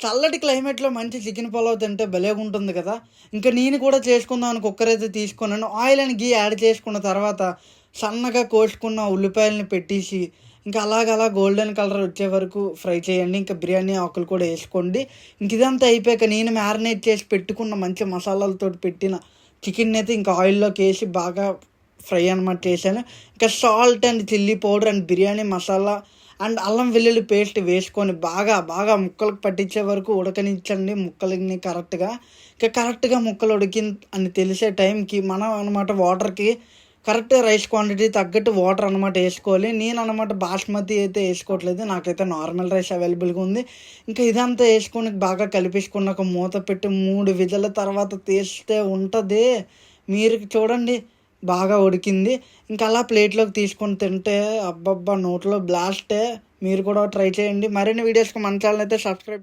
చల్లటి క్లైమేట్‌లో మంచి చికెన్ పలావ్ తింటే భలేగుంటుంది కదా! ఇంక నేను కూడా చేసుకుందామని కుక్కర్ అయితే తీసుకున్నాను. ఆయిల్ అండ్ ఘీ యాడ్ చేసుకున్న తర్వాత సన్నగా కోసుకున్న ఉల్లిపాయలని పెట్టేసి, ఇంకా అలాగలా గోల్డెన్ కలర్ వచ్చే వరకు ఫ్రై చేయండి. ఇంకా బిర్యానీ ఆకులు కూడా ఏసుకోండి. ఇంక ఇదంతా అయిపోయాక నేను మ్యారినేట్ చేసి పెట్టుకున్న మంచి మసాలాలతోటి పెట్టిన చికెన్నయితే ఇంకా ఆయిల్‌లోకేసి బాగా ఫ్రై అనమాట చేశాను. ఇంకా salt and chilli powder and biryani masala and అల్లం వెల్లుల్లి పేస్ట్ వేసుకొని బాగా ముక్కలకు పట్టించే వరకు ఉడకనిచ్చండి ముక్కలని కరెక్ట్‌గా. ఇక కరెక్ట్‌గా ముక్కలు అని తెలిసే టైంకి మనం అనమాట వాటర్‌కి కరెక్ట్ రైస్ క్వాంటిటీ తగ్గట్టు వాటర్ అనమాట ఏసుకోవాలి. నేననమాట బాస్మతి అయితే ఏసుకోవట్లేదు. నాకైతే నార్మల్ రైస్ అవైలబుల్‌గా ఉంది. ఇంకా ఇదంతా ఏసుకొని బాగా కలిపేసుకున్నాక మూత పెట్టి 3 విజిల్ల తర్వాత తీస్తే ఉంటది. మీరు చూడండి బాగా ఉడికింది. ఇంకా అలా ప్లేట్‌లోకి తీసుకొని తింటే అబ్బబ్బా! నోట్లో బ్లాస్టే. మీరు కూడా ట్రై చేయండి. మరిన్ని వీడియోస్‌కి మన ఛానెల్ అయితే సబ్స్క్రైబ్